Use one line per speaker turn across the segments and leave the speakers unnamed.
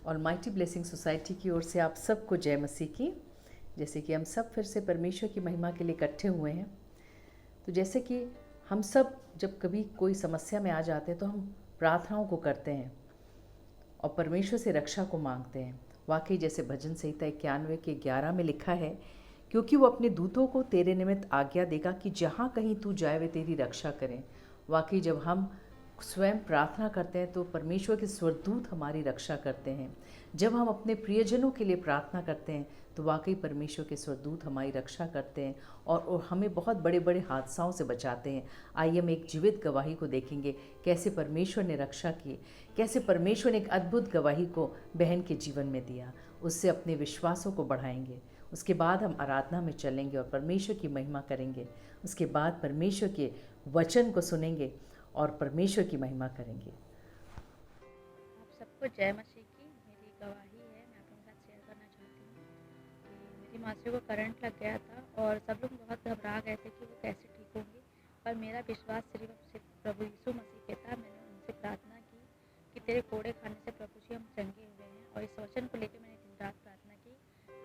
Almighty blessing society की ओर से आप सबको जय मसीह की। जैसे कि हम सब फिर से परमेश्वर की महिमा के लिए इकट्ठे हुए हैं, तो जैसे कि हम सब जब कभी कोई समस्या में आ जाते हैं तो हम प्रार्थनाओं को करते हैं और परमेश्वर से रक्षा को मांगते हैं। वाकई जैसे भजन संहिता 91 के 11 में लिखा है, क्योंकि वो अपने दूतों को तेरे निमित्त आज्ञा देगा कि जहाँ कहीं तू जाए वे तेरी रक्षा करें। वाकई जब हम स्वयं प्रार्थना करते हैं तो परमेश्वर के स्वर्गदूत हमारी रक्षा करते हैं। जब हम अपने प्रियजनों के लिए प्रार्थना करते हैं तो वाकई परमेश्वर के स्वर्गदूत हमारी रक्षा करते हैं और हमें बहुत बड़े बड़े हादसाओं से बचाते हैं। आइए हम एक जीवित गवाही को देखेंगे, कैसे परमेश्वर ने रक्षा की, कैसे परमेश्वर ने एक अद्भुत गवाही को बहन के जीवन में दिया। उससे अपने विश्वासों को बढ़ाएंगे। उसके बाद हम आराधना में चलेंगे और परमेश्वर की महिमा करेंगे। उसके बाद परमेश्वर के वचन को सुनेंगे और परमेश्वर की महिमा करेंगे।
आप सबको जय मसीह की। मेरी गवाही है, मैं आपके साथ शेयर करना चाहती हूँ कि मेरी मासी को करंट लग गया था और सब लोग बहुत घबरा गए थे कि वो कैसे ठीक होंगी, पर मेरा विश्वास सिर्फ प्रभु यीशु मसीह पे था। मैंने उनसे प्रार्थना की कि तेरे कोड़े खाने से प्रभु जी हम चंगे हुए हैं, और इस वचन को लेकर मैंने दिन रात प्रार्थना की।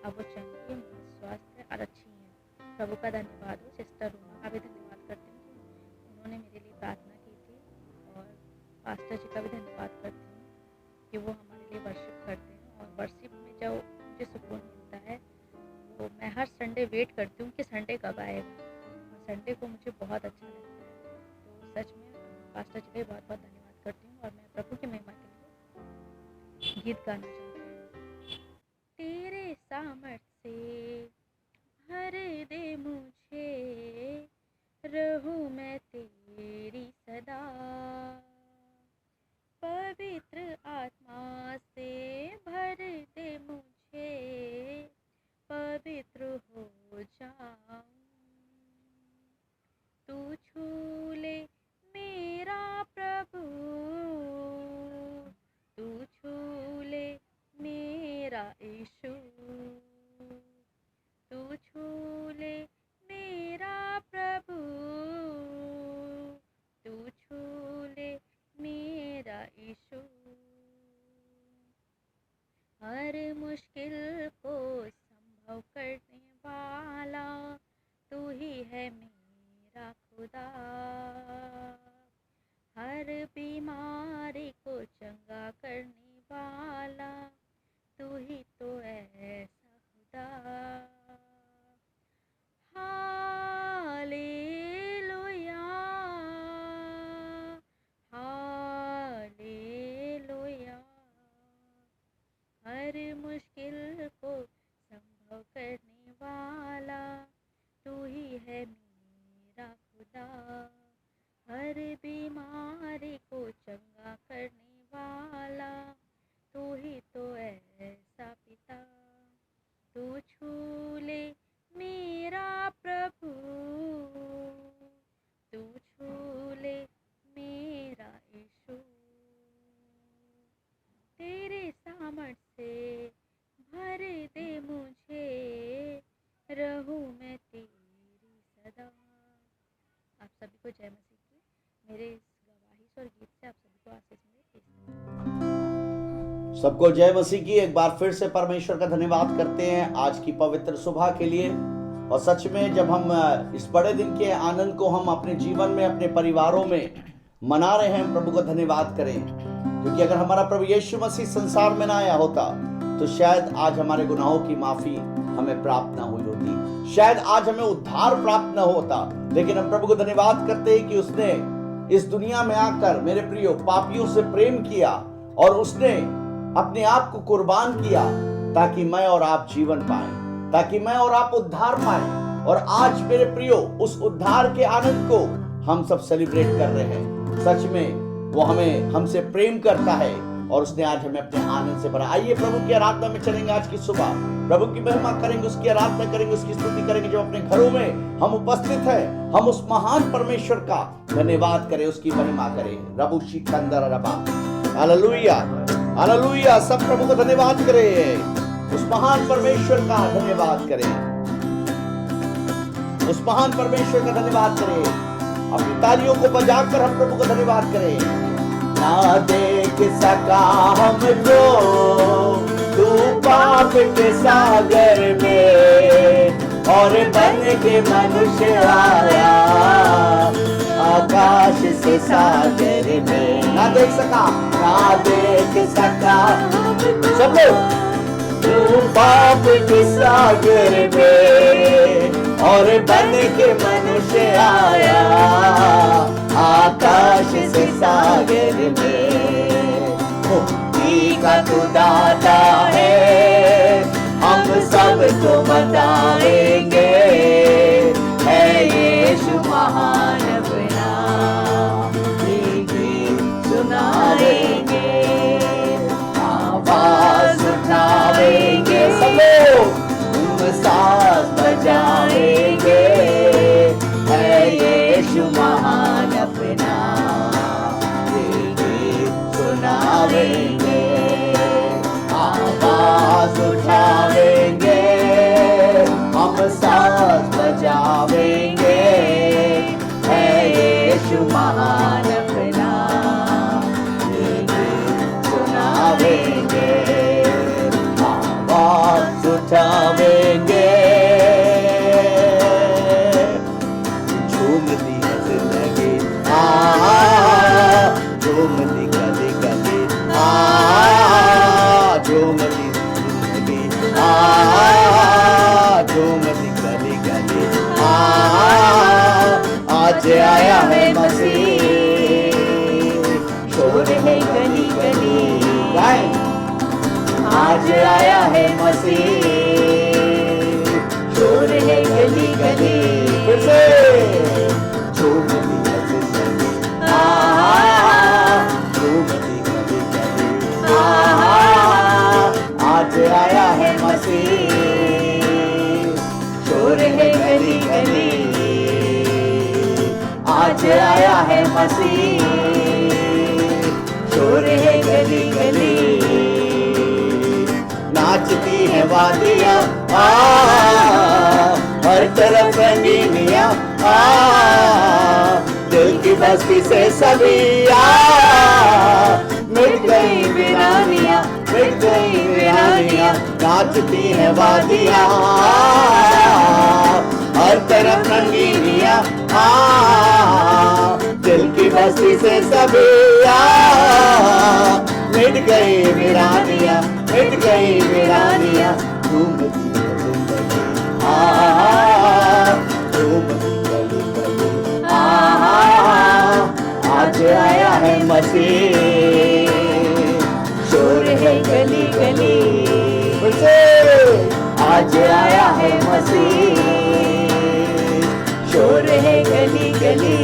अब वो चंगी, स्वस्थ है और अच्छी हैं। प्रभु का धन्यवाद हो। सिस्टर रूमा का भी धन्यवाद करती हूँ कि उन्होंने मेरे लिए प्रार्थना की थी, और पास्टर जी का भी धन्यवाद करती हूँ कि वो हमारे लिए वर्शिप करते हैं। और वर्शिप में जो मुझे सुकून मिलता है, वो मैं हर संडे वेट करती हूँ कि संडे कब आएगा, और संडे को मुझे बहुत अच्छा लगता है। तो सच में पास्टर जी का भी बहुत बहुत धन्यवाद करती हूँ, और मैं प्रभु की महिमा के लिए गीत गाना चाहती हूँ। तेरे सामर्थ से भर दे मुझे, रहूं मैं तेरी सदा। पवित्र आत्मा से भर दे मुझे, पवित्र हो जाऊं। तू छू ले मेरा प्रभु, तू छू ले मेरा यीशु, तू छू ले मेरा प्रभु, तू छू ले मेरा यीशु। हर मुश्किल को संभव करने वाला तू ही है मेरा खुदा। हर बीमारी को चंगा करने वाला तू ही तो ऐसा खुदा। Hallelujah, hallelujah. हर मुश्किल को संभव करने वाला तू ही है मेरा खुदा। हर बीमारी को चंगा करने वाला तू ही तो ऐसा पिता। तू छू ले मेरा प्रभु, तू छू ले मेरा यीशु। तेरे सामर्थ से भर दे मुझे, रहूं मैं तेरी सदा। आप सभी को जय मसीह की। मेरे इस गवाही और गीत से आप सभी को आशीष मिले।
सबको जय मसीह की। एक बार फिर से परमेश्वर का धन्यवाद करते हैं आज की पवित्र सुबह के लिए। और सच में जब हम इस बड़े दिन के आनंद को हम अपने जीवन में, अपने परिवारों में मना रहे हैं, प्रभु का धन्यवाद करें। क्योंकि अगर हमारा प्रभु यीशु मसीह संसार में ना आया होता तो शायद आज हमारे गुनाहों की माफी हमें प्राप्त ना हुई होती, शायद आज हमें उद्धार प्राप्त ना होता। लेकिन हम प्रभु को धन्यवाद करते हैं कि उसने इस दुनिया में आकर मेरे प्रियो पापियों से प्रेम किया, और उसने अपने आप को कुर्बान किया ताकि मैं और आप जीवन पाएं, ताकि मैं और आप उद्धार पाएं। और आज मेरे प्रियो उस उद्धार के आनंद को हम सब सेलिब्रेट कर रहे हैं। सच में वो हमसे प्रेम करता है, और उसने आज हमें अपने आनंद से भरा। आइए प्रभु की आराधना में चलेंगे। आज की सुबह प्रभु की महिमा करेंगे, उसकी आराधना करेंगे, उसकी स्तुति करेंगे। जब अपने घरों में हम उपस्थित हैं, हम उस महान परमेश्वर का धन्यवाद करें, उसकी महिमा करें। रबु शिकंदर रबा, हालेलुया, हालेलुया। सब प्रभु को धन्यवाद करें, उस महान परमेश्वर का धन्यवाद करें, उस महान परमेश्वर का धन्यवाद करें। अपनी तालियों को बजाकर हम प्रभु का धन्यवाद करें। ना देख सका हमको तू पाप के सागर में, और बन के मनुष्य आया आकाश से सागर में। ना देख सका, ना देख सका सब लोग, तू पाप के सागर में, और बन के मनुष्य आया आकाश से सागर में। मुक्ति का तू दाता है, हम सबको बताएंगे, है यीशु महान अपना, गीत सुनाएंगे, आवाज उठाएंगे, सब लोग साथ बजाएंगे, है यीशु महान अपना, गीत सुनाएंगे, आवाज उठाएंगे, हम साथ बजाएंगे, है यीशु महान अपना, गीत सुनाएंगे, आवाज उठाएंगे। झूमती है जिंदगी, झूमती गली गली, झूमती जिंदगी, झूमती गली गली, आज आया है मसीह, शोर है गली गली, आज आया है मसीह, शोर है गली गली, फिर से झूमती है जिंदगी, झूमती गली गली, आज आया है मसीह, शोर है गली गली, आज आया है मसीह, शोर है गली गली। नाचती है वादियाँ, हर तरफ रंगीनियाँ, दिल की बस्ती से सभी मिट गई वीरानियाँ, मिट गई वीरानियाँ। नाचती है वादियाँ, हर तरफ रंगीनियाँ, दिल की बस्ती से सभी मिट गई वीरानियाँ, मिट गई वीरानियाँ। झूमती है जिंदगी, झूमती गली गली, आज आया है मसीह, शोर है गली गली, फिर से आज आया है मसीह, शोर है गली गली,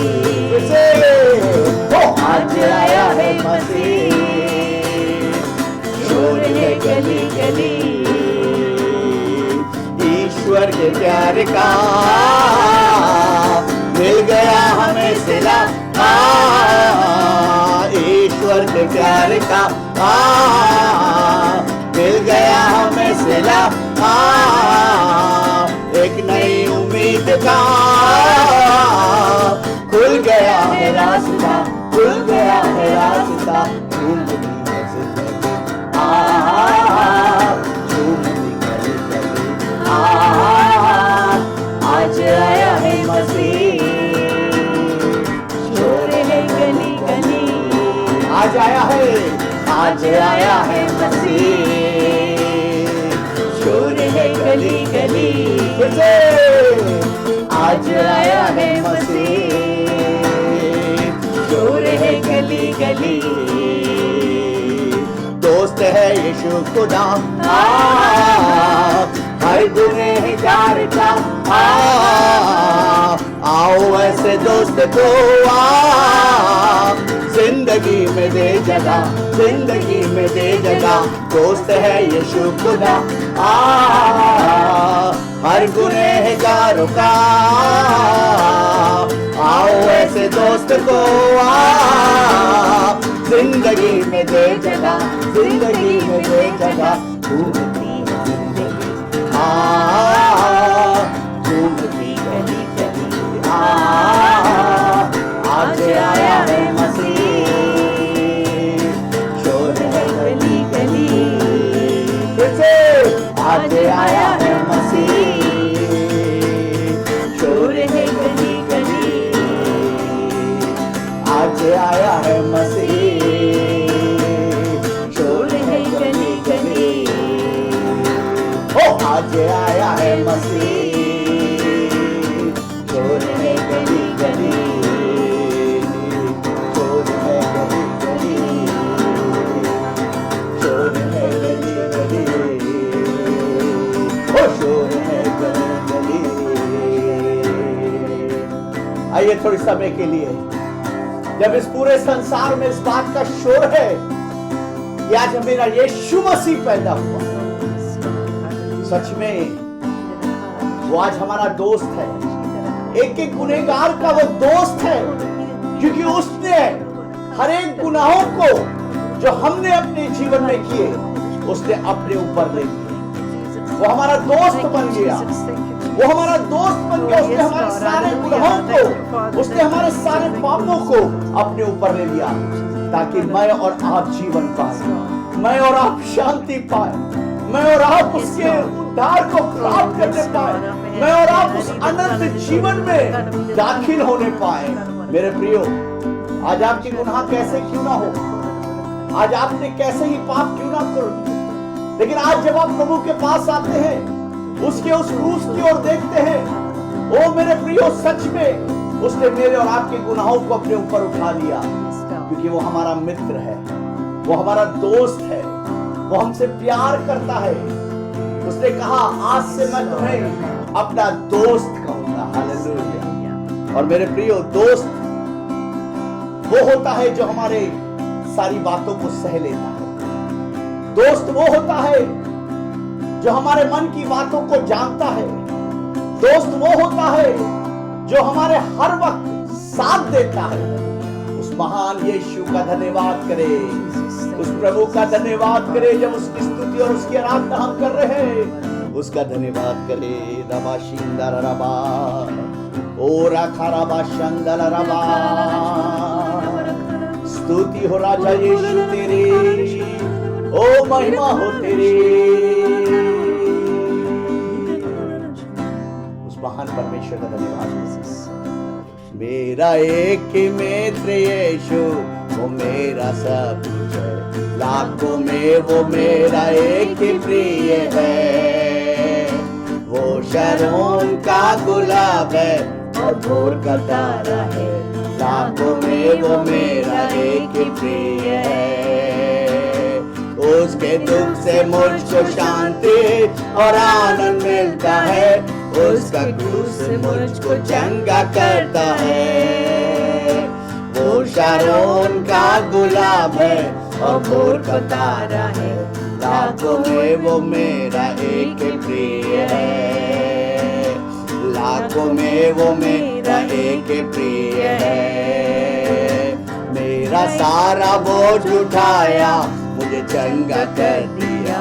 फिर से आज आया है मसीह, शोर है गली गली। ईश्वर के प्यार का मिल गया हमें सिला, ईश्वर के प्यार का मिल गया हमें सिला, एक नई उम्मीद का खुल गया है रास्ता, खुल गया है रास्ता। झूमती है जिंदगी, झूमती गली गली, आज आया है मसीह, शोर है गली गली, आज आया है, आज आया है मसीह, शोर है गली गली, फिर से आज आया है मसीह, शोर है गली गली। दोस्त है यीशु खुदा, हर गुनहगार का, आओ ऐसे दोस्त को जिंदगी में दे जगह, जिंदगी में दे जगह। दोस्त है यीशु खुदा, हर गुनहगार का, आओ ऐसे दोस्त को जिंदगी में दे जगह, जिंदगी में दे जगह। झूमती है जिंदगी, झूमती गली गली, आज आया है मसीह, मसीह, शोर है गली गली, ओ आज आया है मसीह, शोर है गली गली, शोर है गली गली, शोर है गली गली, ओ शोर है गली गली। आइए थोड़ी समय के लिए, जब इस पूरे संसार में इस बात का शोर है कि आज मेरा यीशु मसीह पैदा हुआ, सच में वो आज हमारा दोस्त है, एक एक गुनहगार का वो दोस्त है, क्योंकि उसने हर एक गुनाहों को जो हमने अपने जीवन में किए उसने अपने ऊपर ले लिए। वो हमारा दोस्त बन गया, वो हमारा दोस्त बन गया। उसने हमारे सारे गुनाहों को, उसने हमारे सारे पापों को अपने ऊपर ले लिया, ताकि मैं और आप जीवन पाए, मैं और आप शांति पाए, मैं और आप उसके उद्धार को प्राप्त करने पाए, मैं और आप उस अनंत जीवन में दाखिल होने पाए। मेरे प्रियो, आज आपके गुनाह कैसे क्यों ना हो, आज आपने कैसे ही पाप क्यों ना करो, लेकिन आज जब आप प्रभु के पास आते हैं, उसके उस क्रूस की ओर देखते हैं, ओ मेरे प्रियो, सच में उसने मेरे और आपके गुनाहों को अपने ऊपर उठा लिया, क्योंकि वो हमारा मित्र है, वो हमारा दोस्त है, वो हमसे प्यार करता है। उसने कहा, आज से मैं तुम्हें अपना दोस्त कहूंगा। हालेलुया। और मेरे प्रियो, दोस्त वो होता है जो हमारे सारी बातों को सह लेता है। दोस्त वो होता है जो हमारे मन की बातों को जानता है। दोस्त वो होता है जो हमारे हर वक्त साथ देता है। उस महान यीशु का धन्यवाद करें, उस प्रभु का धन्यवाद करें। जब उसकी स्तुति और उसकी आराधना हम कर रहे हैं, उसका धन्यवाद करें। रबा शिंदर रबा ओ राखा रबा शंदर रबा, स्तुति हो राजा यीशु तेरी, ओ महिमा हो तेरी। उस महान परमेश्वर का धन्यवाद। मेरा एक मित्र यीशु, वो मेरा सब कुछ है, लाखों में वो मेरा एक प्रिय है। वो शरोन का गुलाब है और भोर का तारा है, लाखों में वो मेरा एक प्रिय है। उसके दुख से मुझको शांति और आनंद मिलता है, उसका क्रूस से मुझको चंगा करता है। वो शारोन का गुलाब है और भोर का तारा है, लाखों में वो मेरा एक प्रिय है, लाखों में वो मेरा एक प्रिय है। मेरा सारा बोझ उठाया, मुझे चंगा कर दिया,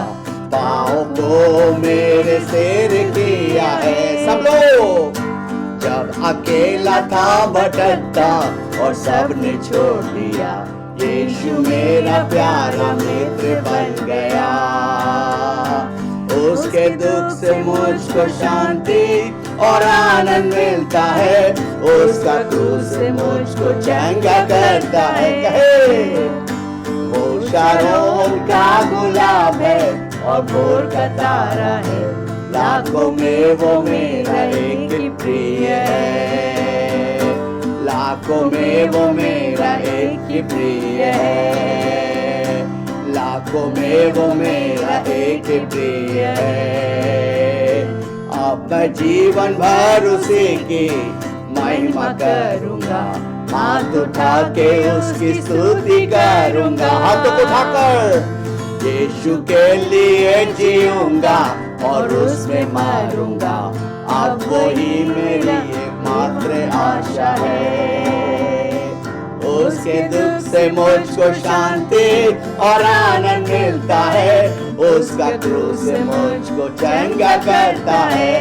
पाँव को मेरे सिर किया है। सब लोग, जब अकेला था भटकता और सबने छोड़ दिया, यीशु मेरा प्यारा मित्र बन गया। उसके दुख से मुझको शांति और आनंद मिलता है, उसका क्रूस से मुझको चंगा करता है। कहे, वो शारोन का गुलाब है और भोर का तारा है, लाखों में वो मेरा एक प्रिय है, लाखों में वो मेरा एक प्रिय है, लाखों में वो मेरा एक प्रिय है। अब मैं जीवन भर उसी की महिमा करूंगा, हाथ उठा के उसकी स्तुति करूंगा। हाथों को उठाकर यीशु के लिए जीऊंगा और उसमें मरूंगा, अब वही मेरी एकमात्र आशा है। उसके दुख से मुझको शांति और आनंद मिलता है, उसका क्रूस से मुझको चंगा करता है।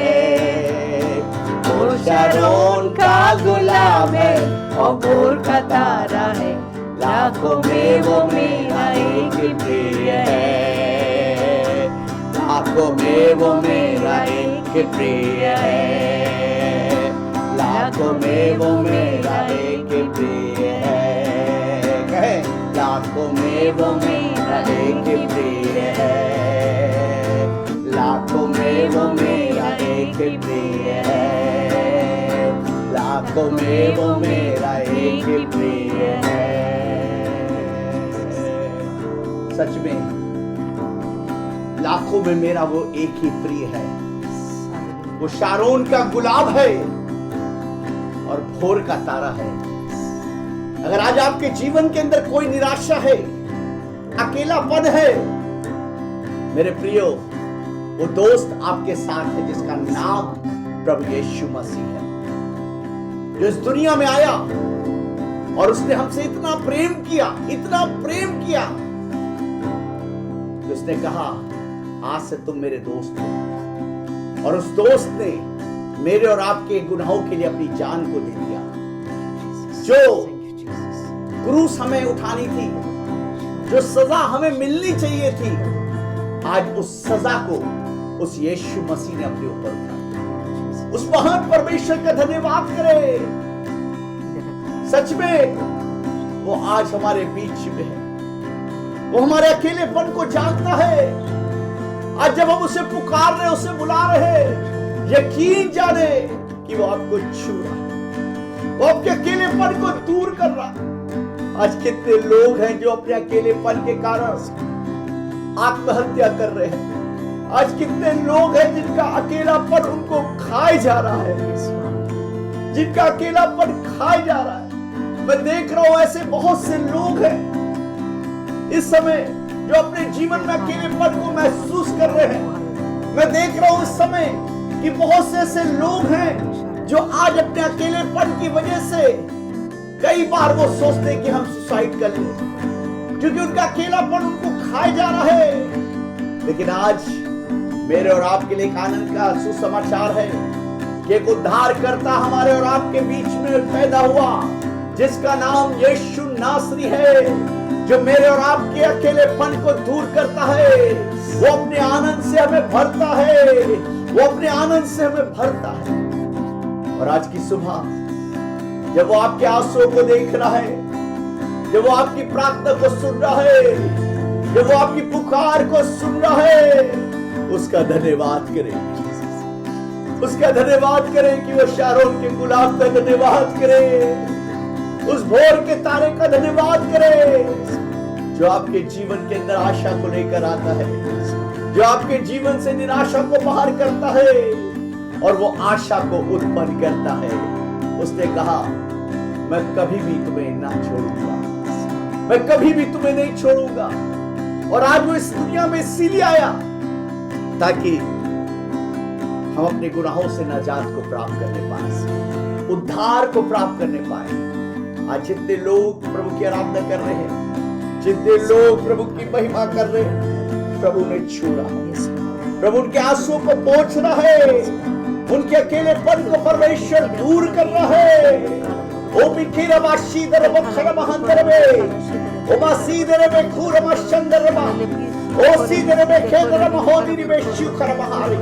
वो शारोन का गुलाब है और भोर का तारा है, लाखों में वो मेरा एक प्रिय है, लाखों में वो मेरा एक प्रिय है, लाखों में वो मेरा एक प्रिय है। कहे, लाखों में वो मेरा एक ही प्रिय है, लाखों में वो मेरा एक ही प्रिय है, लाखों में वो मेरा एक ही प्रिय है। सच में लाखों में मेरा वो एक ही प्रिय है। वो शारोन का गुलाब है और भोर का तारा है। अगर आज आपके जीवन के अंदर कोई निराशा है, अकेलापन है, मेरे प्रियो, वो दोस्त आपके साथ है जिसका नाम प्रभु यीशु मसीह है, जो इस दुनिया में आया और उसने हमसे इतना प्रेम किया, इतना प्रेम किया कि उसने कहा आज से तुम मेरे दोस्त हो। और उस दोस्त ने मेरे और आपके गुनाहों के लिए अपनी जान को दे दिया। जो क्रूस हमें उठानी थी, जो सजा हमें मिलनी चाहिए थी, आज उस सजा को उस यीशु मसीह ने अपने ऊपर उठाया। उस महान परमेश्वर का धन्यवाद करें। सच में वो आज हमारे बीच में है। वो हमारे अकेलेपन को जानता है। आज जब हम उसे पुकार रहे, उसे बुला रहे, यकीन जाने कि वो आपको छू रहा है, वो आपके अकेलेपन को दूर कर रहा है। आज कितने लोग हैं जो अपने अकेलेपन के कारण आत्महत्या कर रहे हैं। आज कितने लोग हैं जिनका अकेलापन उनको खाए जा रहा है, जिनका अकेलापन खाए जा रहा है। मैं देख रहा हूं ऐसे बहुत से लोग हैं इस समय जो अपने जीवन में अकेलेपन को महसूस कर रहे हैं। मैं देख रहा हूं इस समय कि बहुत से ऐसे लोग हैं जो आज अपने अकेलेपन की वजह से कई बार वो सोचते हैं कि हम सुसाइड कर लें, क्योंकि उनका अकेलापन उनको खाए जा रहा है। लेकिन आज मेरे और आपके लिए एक आनंद का सुसमाचार है कि एक उद्धारकर्ता हमारे और आपके बीच में पैदा हुआ, जिसका नाम यीशु नासरी है, जो मेरे और आपके अकेलेपन को दूर करता है। वो अपने आनंद से हमें भरता है, वो अपने आनंद से हमें भरता है। और आज की सुबह जब वो आपके आंसुओं को देख रहा है, जब वो आपकी प्रार्थना को सुन रहा है, जब वो आपकी पुकार को सुन रहा है, उसका धन्यवाद करें, उसका धन्यवाद करें कि वो शारोन के गुलाब का धन्यवाद करें, उस भोर के तारे का धन्यवाद करें जो आपके जीवन के अंदर आशा को लेकर आता है, जो आपके जीवन से निराशा को बाहर करता है और वो आशा को उत्पन्न करता है। उसने कहा मैं कभी भी तुम्हें ना छोड़ूंगा, मैं कभी भी तुम्हें नहीं छोड़ूंगा। और आज वो इस दुनिया में इसीलिए आया ताकि हम अपने गुनाहों से निजात को प्राप्त करने पाए, उद्धार को प्राप्त करने पाए। आज जितने लोग प्रभु की आराधना कर रहे हैं, जितने लोग प्रभु की महिमा कर रहे हैं, प्रभु ने छू रहा है, प्रभु उनके आंसुओं को पोंछ रहा है, उनके अकेलेपन को परमेश्वर दूर कर रहा है। ओ बिखिरा बाशीदर बखरा महंदर में, ओ मासीदर में खूर मशंदर में, ओ सीदर में खेदर महोदरी में शिखर महारी,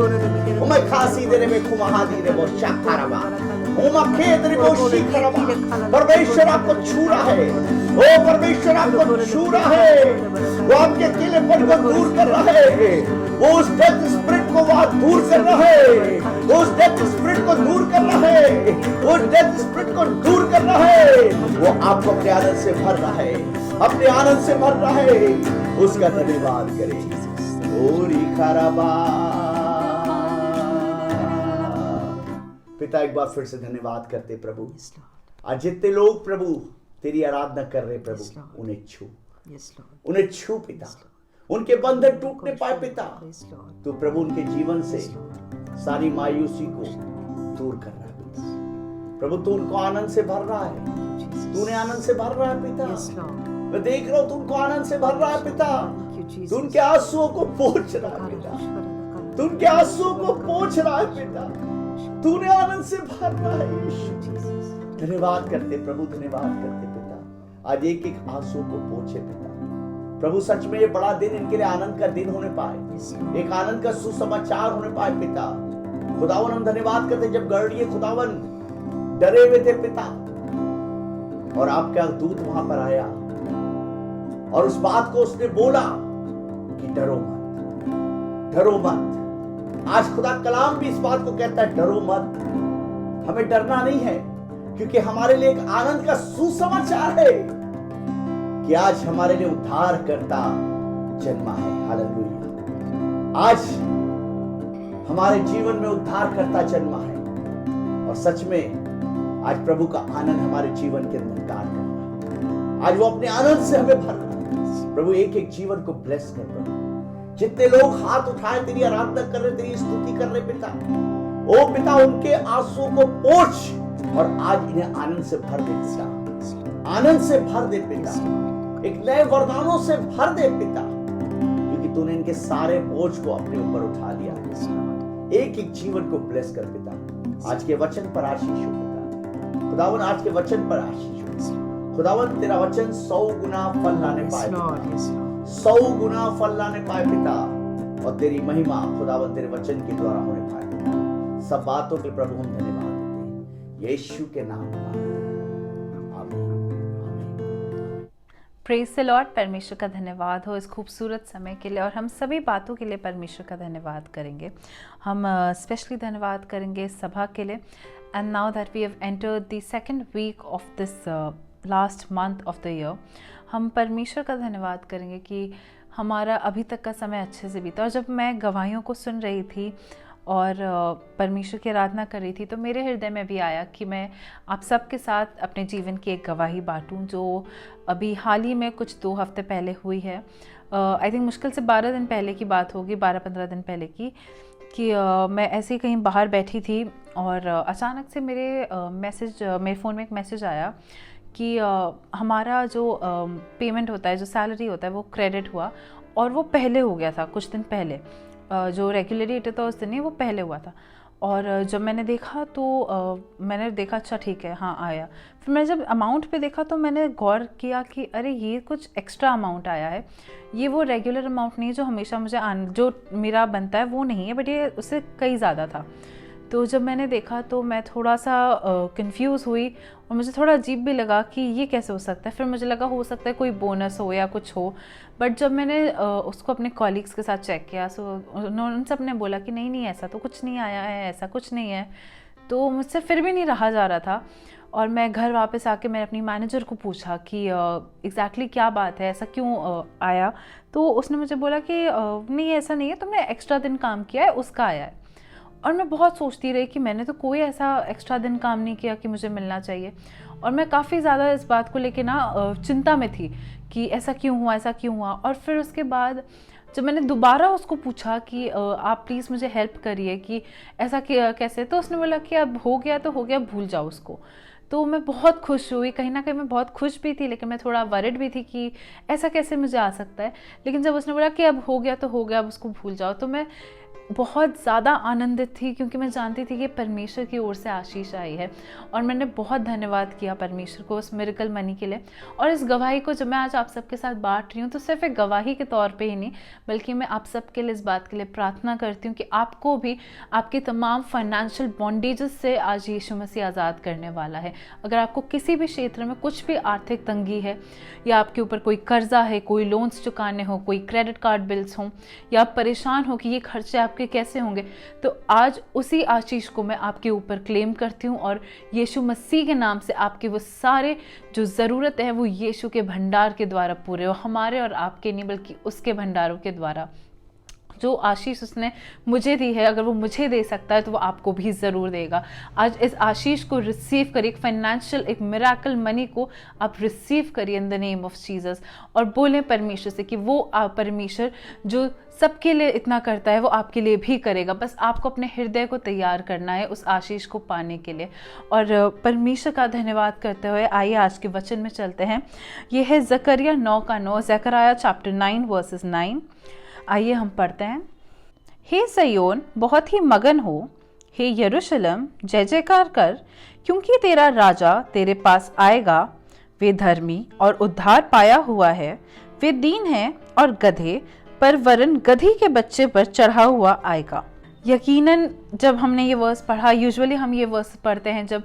ओ मैं खासीदर में खुमहादी रे वो शाखरवा, ओ मैं खेदर में शिखरवा। परमेश्वर आपको छू रहा है, ओ परमेश्वर आपको छू रहा है, वो आपके अकेलेपन को दूर कर रहा है, वो उस डेथ स्पिरिट को वहां दूर कर रहा है, वो उस डेथ स्पिरिट को दूर कर रहा है, वो डेथ स्पिरिट को दूर कर रहा है। वो आपको अपने आनंद से भर रहा है, अपने आनंद से भर रहा है। उसका धन्यवाद करें। ओरी खराबा पिता, एक बार फिर से धन्यवाद करते प्रभु। आज जितने लोग प्रभु तेरी आराधना कर रहे प्रभु, उन्हें छू, उन्हें छू पिता, उनके बंधन टूटने पाए पिता। तो प्रभु उनके जीवन से सारी मायूसी को दूर कर रहा है प्रभु। तू उनको आनंद से भर रहा है, तूने आनंद से भर रहा है पिता। मैं देख रहा हूं, तुमको आनंद से भर रहा है पिता। तू उनके आंसुओं को पोंछ रहा है पिता, तू उनके आंसुओं को पोंछ रहा है पिता, तूने आनंद से भर रहा है। धन्यवाद करते प्रभु, धन्यवाद करते पिता। आज एक एक आंसू को पोंछे पिता प्रभु। सच में ये बड़ा दिन इनके लिए आनंद का दिन होने पाए, एक आनंद का सुसमाचार होने पाए पिता। खुदावन हम धन्यवाद करते, जब गढ़िए खुदावन डरे हुए थे पिता, और आपका दूत वहां पर आया और उस बात को उसने बोला कि डरो मत, डरो मत। आज खुदा कलाम भी इस बात को कहता है, डरो मत। हमें डरना नहीं है, क्योंकि हमारे लिए एक आनंद का सुसमाचार है कि आज हमारे लिए उद्धार करता जन्मा है। हालेलुया। आज हमारे जीवन में उद्धार करता जन्मा है, और सच में आज प्रभु का आनंद हमारे जीवन के अंदर कार्य कर रहा है। आज वो अपने आनंद से हमें भर रहा है। प्रभु एक एक जीवन को ब्लेस कर प्रभु। जितने लोग हाथ उठाए तेरी आराधना कर रहे, तेरी स्तुति कर रहे पिता, ओ पिता उनके आंसुओं को पोंछ और आज इन्हें आनंद से भर दे पिता, आनंद से भर दे पिता, एक नए वरदानों से भर दे पिता, क्योंकि तूने इनके सारे बोझ को अपने ऊपर उठा लिया। एक एक जीवन को ब्लेस कर पिता। आज के वचन पर आशीष हो पिता, खुदावन आज के वचन पर आशीष हो खुदावन। तेरा वचन 100 गुना फल लाने पाए, 100 गुना फल लाने पाए पिता, और तेरी महिमा खुदावन तेरे वचन के द्वारा होने पाए। सब बातों के प्रभु हम धन्यवाद देते हैं यीशु के नाम में, आमीन।
Praise the Lord. परमेश्वर का धन्यवाद हो इस खूबसूरत समय के लिए, और हम सभी बातों के लिए परमेश्वर का धन्यवाद करेंगे। हम स्पेशली धन्यवाद करेंगे इस सभा के लिए। And now that we have entered the second week of this last month of the year, हम परमेश्वर का धन्यवाद करेंगे कि हमारा अभी तक का समय अच्छे से बीता। और जब मैं गवाहियों को सुन रही थी और परमेश्वर की आराधना कर रही थी, तो मेरे हृदय में भी आया कि मैं आप सबके साथ अपने जीवन की एक गवाही बांटूं, जो अभी हाल ही में कुछ 2 हफ्ते पहले हुई है। आई थिंक मुश्किल से 12 दिन पहले की बात होगी, 12-15 दिन पहले की, कि मैं ऐसे ही कहीं बाहर बैठी थी और अचानक से मेरे फ़ोन में एक मैसेज आया कि हमारा जो पेमेंट होता है, जो सैलरी होता है, वो क्रेडिट हुआ, और वो पहले हो गया था कुछ दिन पहले। जो रेगुलर रेट था उस दिन नहीं, वो पहले हुआ था। और जब मैंने देखा तो मैंने देखा अच्छा ठीक है, हाँ आया। फिर मैंने जब अमाउंट पे देखा तो मैंने गौर किया कि अरे ये कुछ एक्स्ट्रा अमाउंट आया है, ये वो रेगुलर अमाउंट नहीं है जो हमेशा मुझे जो मेरा बनता है वो नहीं है, बट ये उससे कई ज़्यादा था। तो जब मैंने देखा तो मैं थोड़ा सा कंफ्यूज हुई, और मुझे थोड़ा अजीब भी लगा कि ये कैसे हो सकता है। फिर मुझे लगा हो सकता है कोई बोनस हो या कुछ हो, बट जब मैंने उसको अपने कॉलीग्स के साथ चेक किया, सो उन सब ने बोला कि नहीं ऐसा तो कुछ नहीं आया है, ऐसा कुछ नहीं है। तो मुझसे फिर भी नहीं रहा जा रहा था, और मैं घर वापस आके मैंने अपनी मैनेजर को पूछा कि एग्जैक्टली क्या बात है, ऐसा क्यों आया। तो उसने मुझे बोला कि नहीं ऐसा नहीं है, तुमने एक्स्ट्रा दिन काम किया है उसका आया है। और मैं बहुत सोचती रही कि मैंने तो कोई ऐसा एक्स्ट्रा दिन काम नहीं किया कि मुझे मिलना चाहिए। और मैं काफ़ी ज़्यादा इस बात को लेके ना चिंता में थी कि ऐसा क्यों हुआ, ऐसा क्यों हुआ। और फिर उसके बाद जब मैंने दोबारा उसको पूछा कि आप प्लीज़ मुझे हेल्प करिए कि ऐसा कैसे, तो उसने बोला कि अब हो गया तो हो गया, भूल जाओ उसको। तो मैं बहुत खुश हुई, कहीं ना कहीं मैं बहुत खुश भी थी, लेकिन मैं थोड़ा वरिड भी थी कि ऐसा कैसे मुझे आ सकता है। लेकिन जब उसने बोला कि अब हो गया तो हो गया, अब उसको भूल जाओ, तो मैं बहुत ज़्यादा आनंदित थी, क्योंकि मैं जानती थी कि परमेश्वर की ओर से आशीष आई है। और मैंने बहुत धन्यवाद किया परमेश्वर को उस मिरेकल मनी के लिए। और इस गवाही को जब मैं आज आप सबके साथ बांट रही हूँ, तो सिर्फ एक गवाही के तौर पे ही नहीं, बल्कि मैं आप सबके लिए इस बात के लिए प्रार्थना करती हूँ कि आपको भी आपके तमाम फाइनेंशियल बॉन्डेजेस से आज यीशु मसीह आज़ाद करने वाला है। अगर आपको किसी भी क्षेत्र में कुछ भी आर्थिक तंगी है, या आपके ऊपर कोई कर्जा है, कोई लोन्स चुकाने हो, कोई क्रेडिट कार्ड बिल्स हों, या आप परेशान हो कि ये खर्चे आपके कैसे होंगे, तो आज उसी आशीष को मैं आपके ऊपर क्लेम करती हूँ। और यीशु मसीह के नाम से आपके वो सारे जो ज़रूरत है वो यीशु के भंडार के द्वारा पूरे हो, हमारे और आपके नहीं बल्कि उसके भंडारों के द्वारा। जो आशीष उसने मुझे दी है, अगर वो मुझे दे सकता है तो वो आपको भी ज़रूर देगा। आज इस आशीष को रिसीव करिए, एक फाइनेंशियल, एक मिरेकल मनी को आप रिसीव करिए in the name of Jesus, और बोलें परमेश्वर से कि वो परमेश्वर जो सबके लिए इतना करता है वो आपके लिए भी करेगा। बस आपको अपने हृदय को तैयार करना है उस आशीष को पाने के लिए। और परमेश्वर का धन्यवाद करते हुए आइए आज के वचन में चलते हैं। ये है ज़करिया 9:9, ज़करिया चैप्टर 9 वर्सेस 9। आइए हम पढ़ते हैं। हे सयोन बहुत ही मगन हो, हे यरूशलेम जय जयकार कर, क्योंकि तेरा राजा तेरे पास आएगा। वे धर्मी और उद्धार पाया हुआ है, वे दीन है और गधे पर वरन गधी के बच्चे पर चढ़ा हुआ आएगा। यकीनन जब हमने ये वर्स पढ़ा, यूजुअली हम ये वर्स पढ़ते हैं जब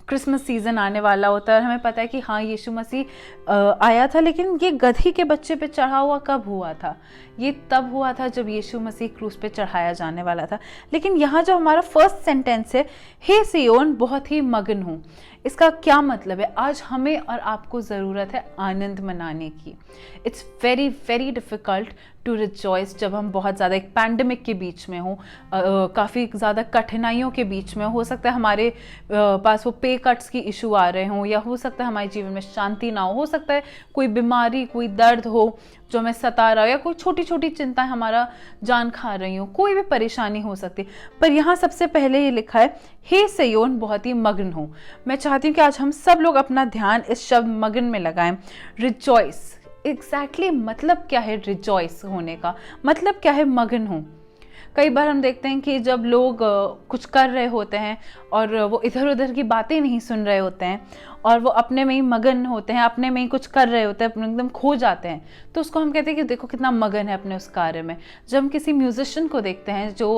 क्रिसमस सीज़न आने वाला होता है और हमें पता है कि हाँ यीशु मसीह आया था, लेकिन ये गधी के बच्चे पे चढ़ा हुआ कब हुआ था? ये तब हुआ था जब यीशु मसीह क्रूस पे चढ़ाया जाने वाला था। लेकिन यहाँ जो हमारा फर्स्ट सेंटेंस है, हे सियोन बहुत ही मगन हूँ, इसका क्या मतलब है? आज हमें और आपको ज़रूरत है आनंद मनाने की। It's very very difficult to rejoice जब हम बहुत ज़्यादा एक पैंडमिक के बीच में हों, काफ़ी ज़्यादा कठिनाइयों के बीच में हो सकता है हमारे पास वो पे कट्स की इशू आ रहे हों, या हो सकता है हमारे जीवन में शांति ना हो सकता है कोई बीमारी, कोई दर्द हो जो हमें सता रहा हो, या कोई छोटी छोटी चिंताएं हमारा जान खा रही हो, कोई भी परेशानी हो सकती है। पर यहाँ सबसे पहले ये लिखा है, हे सियोन बहुत ही मगन हो। मैं चाहती हूँ कि आज हम सब लोग अपना ध्यान इस शब्द मगन में लगाएं। रिजॉइस, एग्जैक्टली मतलब क्या है रिजॉइस होने का? मतलब क्या है मगन हो? कई बार हम देखते हैं कि जब लोग कुछ कर रहे होते हैं और वो इधर उधर की बातें नहीं सुन रहे होते हैं और वो अपने में ही मगन होते हैं, अपने में ही कुछ कर रहे होते हैं, अपने एकदम खो जाते हैं, तो उसको हम कहते हैं कि देखो कितना मगन है अपने उस कार्य में। जब हम किसी म्यूजिशियन को देखते हैं जो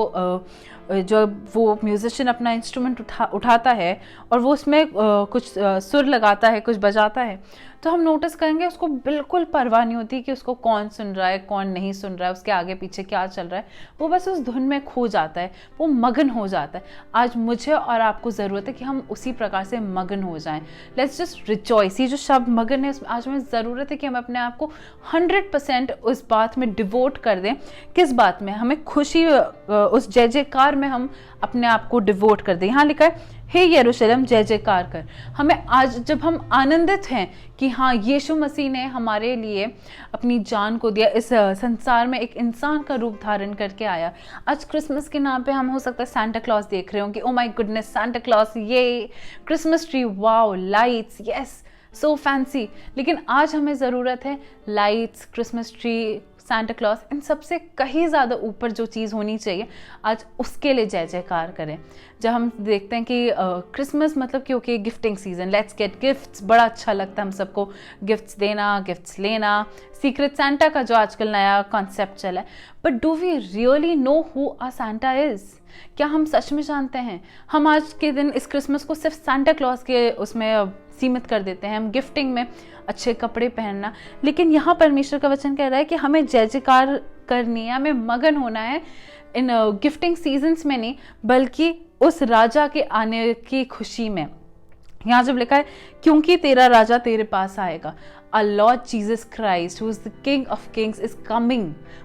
वो म्यूजिशियन अपना इंस्ट्रूमेंट उठाता है और वो उसमें कुछ सुर लगाता है, कुछ बजाता है, तो हम नोटिस करेंगे उसको बिल्कुल परवाह नहीं होती कि उसको कौन सुन रहा है, कौन नहीं सुन रहा है, उसके आगे पीछे क्या चल रहा है। वो बस उस धुन में खो जाता है, वो मगन हो जाता है। आज मुझे और आपको ज़रूरत है कि हम उसी प्रकार से मगन हो जाएं। Let's just rejoice. ये जो शब्द मगन है, आज हमें ज़रूरत है कि हम अपने आप को 100% उस बात में डिवोट कर दें। किस बात में? हमें खुशी, उस जय जयकार में हम अपने आप को डिवोट कर दें। यहाँ लिखा है, हे यरूशलेम जय जयकार कर। हमें आज जब हम आनंदित हैं कि हाँ यीशु मसीह ने हमारे लिए अपनी जान को दिया, इस संसार में एक इंसान का रूप धारण करके आया। आज क्रिसमस के नाम पे हम हो सकता है सांता क्लॉज देख रहे हो कि oh my goodness Santa Claus, ये Christmas tree, wow, lights, yes so fancy. लेकिन आज हमें ज़रूरत है lights, Christmas tree, Santa Claus, इन सबसे कहीं ज़्यादा ऊपर जो चीज़ होनी चाहिए, आज उसके लिए जय जयकार करें। जब हम देखते हैं कि क्रिसमस मतलब क्योंकि gifting season, let's get gifts, बड़ा अच्छा लगता है हम सबको गिफ्ट्स देना, गिफ्ट्स लेना, सीक्रेट सांता का जो आजकल नया कॉन्सेप्ट चला है। But do we really know who uh Santa is? क्या हम सच में जानते हैं? हम आज के दिन इस क्रिसमस को सिर्फ सांता क्लॉज के उसमें सीमित कर देते हैं, हम गिफ्टिंग में, अच्छे कपड़े पहनना। लेकिन यहाँ परमेश्वर का वचन कह रहा है कि हमें जय जयकार करनी है, हमें मगन होना है इन गिफ्टिंग सीजन्स में नहीं, बल्कि उस राजा के आने की खुशी में। यहाँ जब लिखा है, क्योंकि तेरा राजा तेरे पास आएगा, Our Lord Jesus Christ, who is the King of Kings, is coming.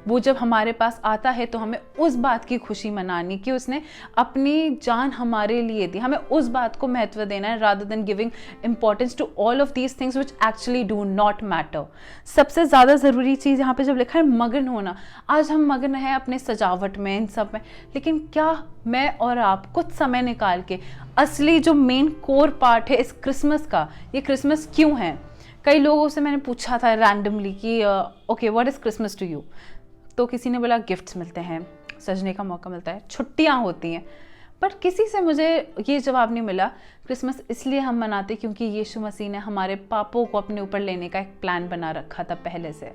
वो जब हमारे पास आता है तो हमें उस बात की खुशी मनानी कि उसने अपनी जान हमारे लिए दी। हमें उस बात को महत्व देना है, rather than giving importance to all of these things which actually do not matter. सबसे ज़्यादा ज़रूरी चीज़ यहाँ पे जब लिखा है मगन होना, आज हम मगन हैं अपने सजावट में, इन सब में, लेकिन क्या मैं और आप कुछ समय निकाल के असली जो मेन कोर पार्ट है इस क्रिसमस का, ये क्रिसमस क्यों है? कई लोगों से मैंने पूछा था रैंडमली कि okay what is Christmas to you? तो किसी ने बोला गिफ्ट्स मिलते हैं, सजने का मौका मिलता है, छुट्टियां होती हैं। पर किसी से मुझे ये जवाब नहीं मिला, क्रिसमस इसलिए हम मनाते क्योंकि यीशु मसीह ने हमारे पापों को अपने ऊपर लेने का एक प्लान बना रखा था पहले से।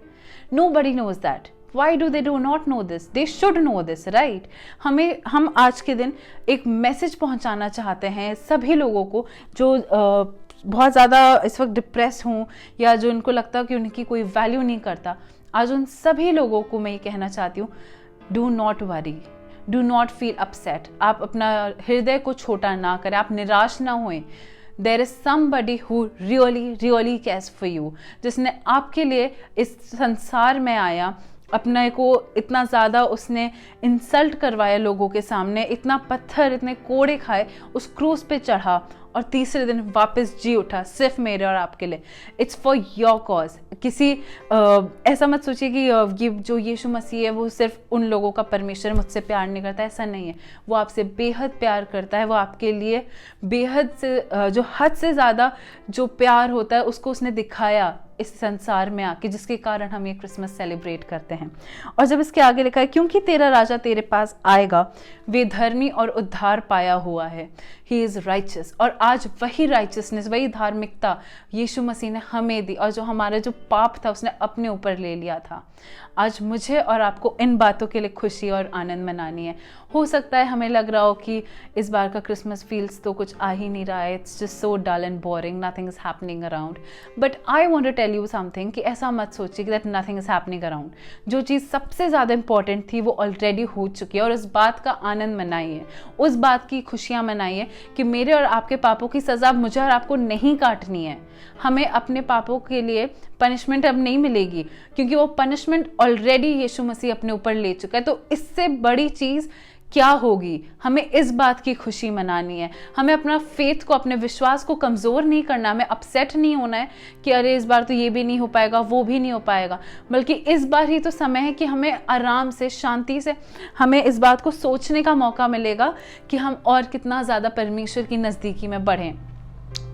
Nobody knows that. Why do they do not know this? They should know this, right? हम आज के दिन एक मैसेज पहुंचाना चाहते हैं सभी लोगों को जो बहुत ज़्यादा इस वक्त डिप्रेस हूँ, या जो उनको लगता है कि उनकी कोई वैल्यू नहीं करता। आज उन सभी लोगों को मैं ये कहना चाहती हूँ, do not worry, do not feel upset. आप अपना हृदय को छोटा ना करें, आप निराश ना होएं। There is somebody who really cares for you, जिसने आपके लिए इस संसार में आया, अपने को इतना ज़्यादा उसने इंसल्ट करवाया लोगों के सामने, इतना पत्थर, इतने कोड़े खाए, उस क्रूस पे चढ़ा और तीसरे दिन वापस जी उठा, सिर्फ मेरे और आपके लिए। It's for your cause. किसी ऐसा मत सोचिए कि ये जो यीशु मसीह है वो सिर्फ उन लोगों का परमेश्वर मुझसे प्यार नहीं करता, ऐसा नहीं है। वो आपसे बेहद प्यार करता है, वो आपके लिए बेहद से जो हद से ज़्यादा जो प्यार होता है उसको उसने दिखाया इस संसार में आके, जिसके कारण हम ये क्रिसमस सेलिब्रेट करते हैं। और जब इसके आगे लिखा है, क्योंकि तेरा राजा तेरे पास आएगा, वे धर्मी और उद्धार पाया हुआ है, ही इज़ राइचस। और आज वही राइचसनेस, वही धार्मिकता यीशु मसीह ने हमें दी, और जो हमारा जो पाप था उसने अपने ऊपर ले लिया था। आज मुझे और आपको इन बातों के लिए खुशी और आनंद मनानी है। हो सकता है हमें लग रहा हो कि इस बार का क्रिसमस फील्स तो कुछ आ ही नहीं रहा है, it's just so dull and boring, nothing is happening around. But I want to tell you something कि ऐसा मत सोचिए कि that nothing is happening around. जो चीज़ सबसे ज़्यादा इंपॉर्टेंट थी वो ऑलरेडी हो चुकी है, और उस बात का आनंद मनाइए, उस बात की खुशियाँ मनाइए कि मेरे और आपके पापों की सज़ा मुझे और आपको नहीं काटनी है। हमें अपने पापों के लिए पनिशमेंट अब नहीं मिलेगी, क्योंकि वो पनिशमेंट ऑलरेडी यीशु मसीह अपने ऊपर ले चुका है। तो इससे बड़ी चीज़ क्या होगी? हमें इस बात की खुशी मनानी है। हमें अपना फेथ को, अपने विश्वास को कमज़ोर नहीं करना, हमें अपसेट नहीं होना है कि अरे इस बार तो ये भी नहीं हो पाएगा, वो भी नहीं हो पाएगा, बल्कि इस बार ही तो समय है कि हमें आराम से, शांति से हमें इस बात को सोचने का मौका मिलेगा कि हम और कितना ज़्यादा परमेश्वर की नज़दीकी में बढ़ें।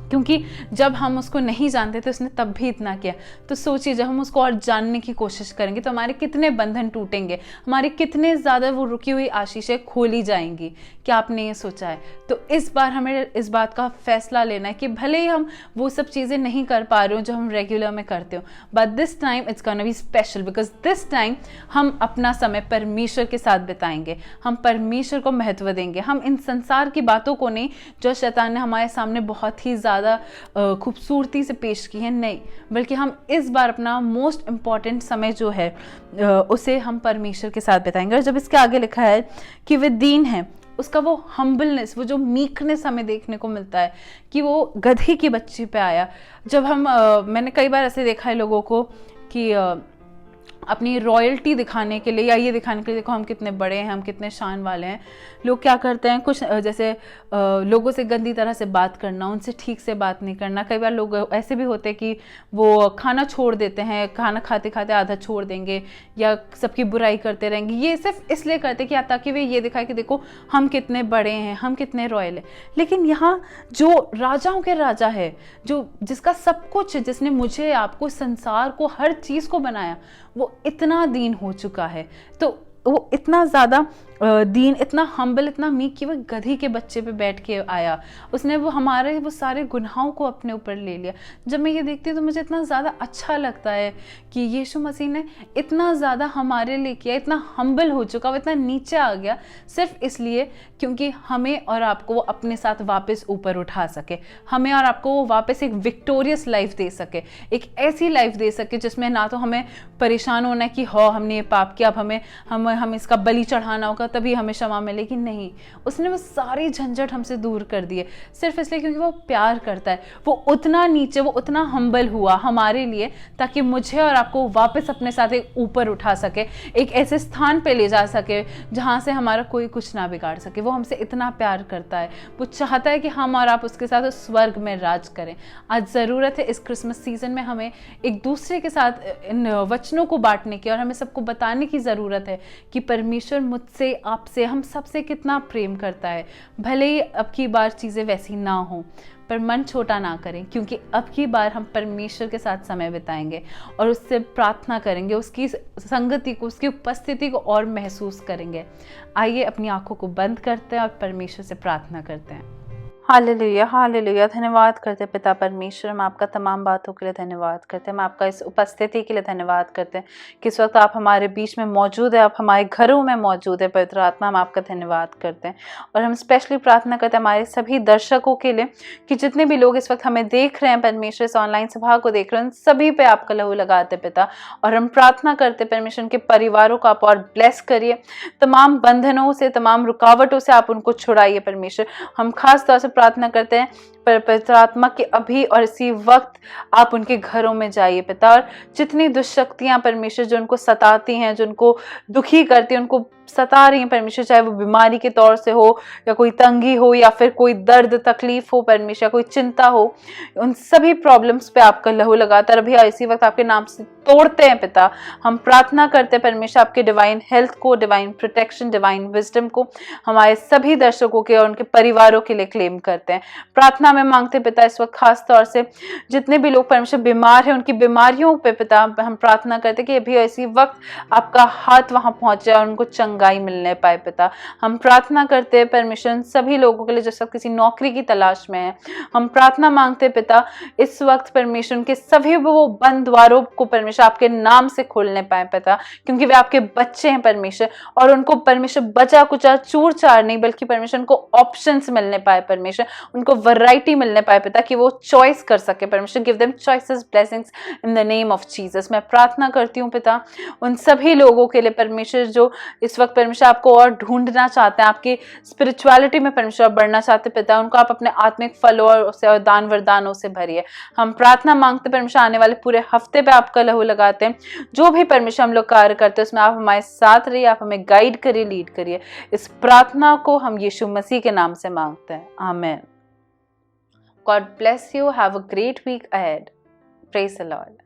क्योंकि जब हम उसको नहीं जानते थे उसने तब भी इतना किया। तो सोचिए, जब हम उसको और जानने की कोशिश करेंगे तो हमारे कितने बंधन टूटेंगे, हमारे कितने ज़्यादा वो रुकी हुई आशीषें खोली जाएंगी। क्या आपने ये सोचा है? तो इस बार हमें इस बात का फैसला लेना है कि भले ही हम वो सब चीज़ें नहीं कर पा रहे हो जो हम रेगुलर में करते हो, but this time it's gonna be special, because this time हम अपना समय परमेश्वर के साथ बिताएंगे, हम परमेश्वर को महत्व देंगे। हम इन संसार की बातों को नहीं, जो शैतान ने हमारे सामने बहुत ही ज़्यादा खूबसूरती से पेश की है, नहीं, बल्कि हम इस बार अपना मोस्ट इम्पॉर्टेंट समय जो है उसे हम परमेश्वर के साथ बिताएंगे। और जब इसके आगे लिखा है कि वे दीन है, उसका वो हम्बलनेस, वो जो मीकनेस हमें देखने को मिलता है कि वो गधी की बच्ची पे आया। जब हम मैंने कई बार ऐसे देखा है लोगों को कि अपनी रॉयल्टी दिखाने के लिए या ये दिखाने के लिए देखो हम कितने बड़े हैं, हम कितने शान वाले हैं, लोग क्या करते हैं, कुछ जैसे लोगों से गंदी तरह से बात करना, उनसे ठीक से बात नहीं करना। कई बार लोग ऐसे भी होते हैं कि वो खाना छोड़ देते हैं, खाना खाते खाते आधा छोड़ देंगे या सबकी बुराई करते रहेंगे। ये सिर्फ इसलिए करते कि ताकि वे ये दिखाए कि देखो हम कितने बड़े हैं, हम कितने रॉयल हैं। लेकिन यहाँ जो राजाओं के राजा है, जो जिसका सब कुछ, जिसने मुझे, आपको, संसार को, हर चीज़ को बनाया, वो इतना दीन हो चुका है। तो वो इतना ज़्यादा दीन, इतना हम्बल, इतना मीक कि वो गधी के बच्चे पे बैठ के आया। उसने वो हमारे वो सारे गुनाहों को अपने ऊपर ले लिया। जब मैं ये देखती हूँ तो मुझे इतना ज़्यादा अच्छा लगता है कि यीशु मसीह ने इतना ज़्यादा हमारे लिए किया, इतना हम्बल हो चुका, वो इतना नीचे आ गया, सिर्फ इसलिए क्योंकि हमें और आपको वो अपने साथ वापस ऊपर उठा सके, हमें और आपको वो वापस एक विक्टोरियस लाइफ दे सके, एक ऐसी लाइफ दे सके जिसमें ना तो हमें परेशान होना है कि हाँ हमने ये पाप किया, अब हमें इसका बलि चढ़ाना होगा तभी हमें क्षमा मिलेगी। नहीं, उसने वो सारी झंझट हमसे दूर कर दिए, सिर्फ इसलिए क्योंकि वो प्यार करता है। वो उतना नीचे, वो उतना हम्बल हुआ हमारे लिए, ताकि मुझे और आपको वापस अपने साथ एक ऊपर उठा सके, एक ऐसे स्थान पे ले जा सके जहाँ से हमारा कोई कुछ ना बिगाड़ सके। वो हमसे इतना प्यार करता है, वो चाहता है कि हम और आप उसके साथ उस स्वर्ग में राज करें। आज ज़रूरत है इस क्रिसमस सीजन में हमें एक दूसरे के साथ इन वचनों को बांटने की, और हमें सबको बताने की ज़रूरत है कि परमेश्वर मुझसे, आपसे, हम सबसे कितना प्रेम करता है। भले ही अब की बार चीज़ें वैसी ना हो, पर मन छोटा ना करें, क्योंकि अब की बार हम परमेश्वर के साथ समय बिताएंगे और उससे प्रार्थना करेंगे, उसकी संगति को, उसकी उपस्थिति को और महसूस करेंगे। आइए अपनी आंखों को बंद करते हैं और परमेश्वर से प्रार्थना करते हैं। Hallelujah, hallelujah. धन्यवाद करते हैं पिता परमेश्वर, हम आपका तमाम बातों के लिए धन्यवाद करते हैं, हम आपका इस उपस्थिति के लिए धन्यवाद करते हैं कि इस वक्त आप हमारे बीच में मौजूद है, आप हमारे घरों में मौजूद है। पवित्र आत्मा, हम आपका धन्यवाद करते हैं और हम स्पेशली प्रार्थना करते हैं हमारे सभी दर्शकों के लिए कि जितने भी लोग इस वक्त हमें देख रहे हैं, परमेश्वर इस ऑनलाइन सभा को देख रहे हैं, उन सभी पे आपका लहू लगाते पिता। और हम प्रार्थना करते परमेश्वर के परिवारों को आप और ब्लेस करिए, तमाम बंधनों से, तमाम रुकावटों से आप उनको छुड़ाइए परमेश्वर। हम खास तौर से प्रार्थना करते हैं पवित्र आत्मा के अभी और इसी वक्त आप उनके घरों में जाइए पिता, और जितनी दुष्शक्तियां परमेश्वर जो उनको सताती हैं, जो उनको दुखी करती हैं, उनको सता रही हैं परमेश्वर, चाहे वो बीमारी के तौर से हो या कोई तंगी हो या फिर कोई दर्द तकलीफ हो परमेश्वर, कोई चिंता हो, उन सभी प्रॉब्लम्स पे आपका लहू लगातार अभी इसी वक्त आपके नाम से तोड़ते हैं पिता। हम प्रार्थना करते हैं परमेश्वर आपके डिवाइन हेल्थ को, डिवाइन प्रोटेक्शन, डिवाइन विजडम को हमारे सभी दर्शकों के और उनके परिवारों के लिए क्लेम करते हैं। प्रार्थना नाम में मांगते पिता इस वक्त खास तौर से जितने भी लोग परमेश्वर बीमार हैं उनकी बीमारियों पे पिता हम प्रार्थना करते कि अभी ऐसी वक्त आपका हाथ वहां पहुंच जाए और उनको चंगाई मिलने पाए पिता। हम प्रार्थना करते हैं परमेश्वर सभी लोगों के लिए जो सब किसी नौकरी की तलाश में है, हम प्रार्थना मांगते पिता इस वक्त परमेश्वर के सभी वो बंद द्वारों को परमेश्वर आपके नाम से खोलने पाए पिता, क्योंकि वे आपके बच्चे हैं परमेश्वर, और उनको परमेश्वर बचा कुचा चूर चार नहीं बल्कि परमेश्वर उनको ऑप्शंस मिलने पाए परमेश्वर, उनको वैरायटी मिलने पाए पिता कि वो चॉइस कर सके परमेश्वर। Give them choices blessings in the name of Jesus. मैं प्रार्थना करती हूँ पिता उन सभी लोगों के लिए परमेश्वर जो इस वक्त परमेश्वर आपको और ढूंढना चाहते हैं, आपकी स्पिरिचुअलिटी में परमेश्वर बढ़ना चाहते पिता, उनको आप अपने आत्मिक फलों और दान वरदानों से भरिए। हम प्रार्थना मांगते परमेश्वर आने वाले पूरे हफ्ते पे आपका लहू लगाते हैं, जो भी परमेश्वर हम लोग कार्य करते हैं उसमें आप हमारे साथ रहिए, आप हमें गाइड करिए, लीड करिए। इस प्रार्थना को हम यीशु मसीह के नाम से मांगते हैं, आमीन। God bless you. Have a great week ahead. Praise the Lord.